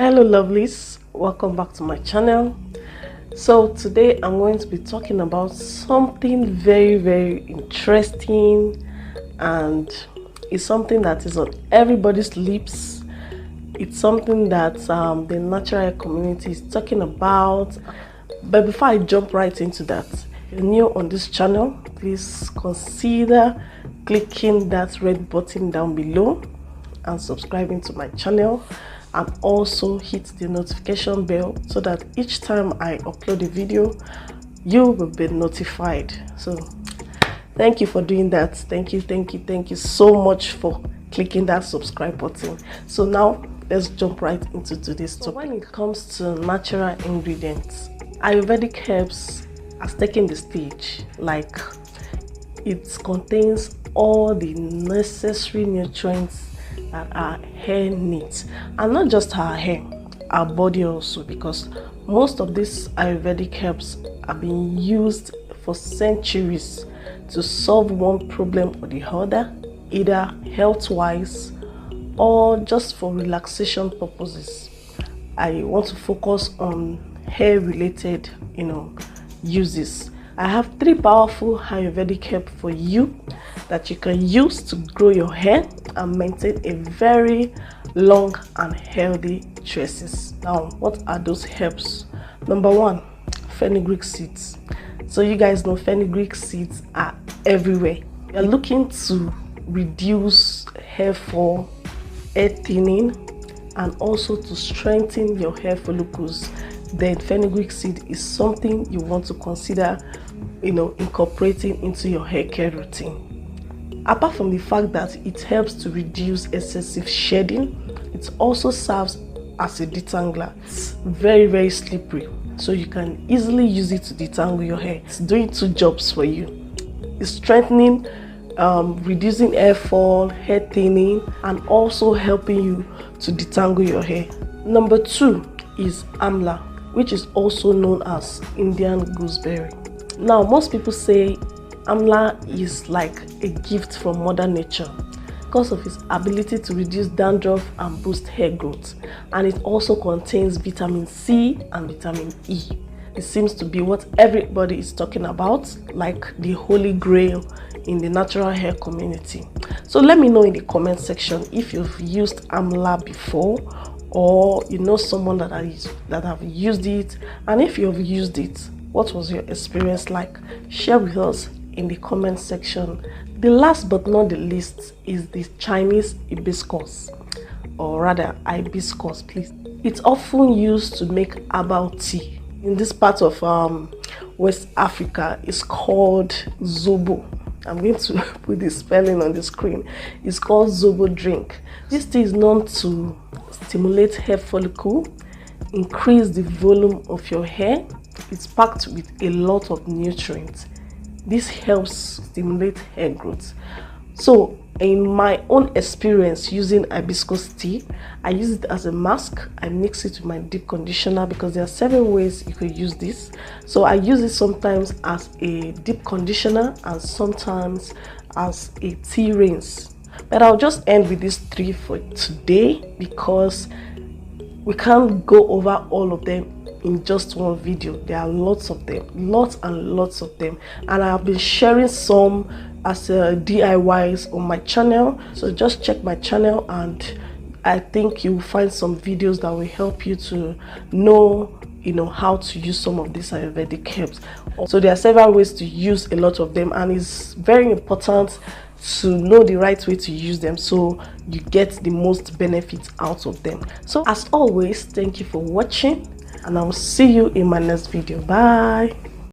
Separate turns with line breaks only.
Hello lovelies, welcome back to my channel. So today I'm going to be talking about something very interesting, and it's something that is on everybody's lips. It's something that the natural hair community is talking about. But before I jump right into that, if you're new on this channel, please consider clicking that red button down below and subscribing to my channel, and also hit the notification bell so that each time I upload a video you will be notified. So thank you for doing that. Thank you so much for clicking that subscribe button. So now let's jump right into today's topic. When it comes to natural ingredients, Ayurvedic herbs has taken the stage. Like, it contains all the necessary nutrients that our hair needs, and not just our hair, our body also, because most of these Ayurvedic herbs are being used for centuries to solve one problem or the other, either health-wise or just for relaxation purposes. I want to focus on hair-related, uses. I have 3 powerful Ayurvedic herbs for you that you can use to grow your hair and maintain a very long and healthy tresses. Now, what are those herbs? Number 1, fenugreek seeds. So you guys know fenugreek seeds are everywhere. You're looking to reduce hair fall, hair thinning, and also to strengthen your hair follicles, then fenugreek seed is something you want to consider incorporating into your hair care routine. Apart from the fact that it helps to reduce excessive shedding, it also serves as a detangler. It's very slippery, so you can easily use it to detangle your hair. It's doing 2 jobs for you. It's strengthening, reducing hair fall, hair thinning, and also helping you to detangle your hair. Number 2 is Amla, which is also known as Indian gooseberry. Now, most people say Amla is like a gift from Mother Nature because of its ability to reduce dandruff and boost hair growth, and it also contains vitamin C and vitamin E. It seems to be what everybody is talking about, like the holy grail in the natural hair community. So let me know in the comment section if you've used Amla before, or you know someone that have used it, and if you've used it, what was your experience like? Share with us in the comment section. The last but not the least is the Chinese hibiscus, or rather hibiscus, please. It's often used to make herbal tea. In this part of West Africa, it's called zobo. I'm going to put the spelling on the screen. It's called zobo drink. This tea is known to stimulate hair follicle, increase the volume of your hair. It's packed with a lot of nutrients. This helps stimulate hair growth. So in my own experience using hibiscus tea, I use it as a mask. I mix it with my deep conditioner because there are several ways you could use this. So I use it sometimes as a deep conditioner and sometimes as a tea rinse. But I'll just end with these 3 for today because we can't go over all of them in just one video. There are lots of them, lots and lots of them, and I've been sharing some as DIYs on my channel. So just check my channel and I think you'll find some videos that will help you to know how to use some of these Ayurvedic herbs. So there are several ways to use a lot of them, and it's very important to know the right way to use them so you get the most benefits out of them. So as always, thank you for watching, and I will see you in my next video. Bye.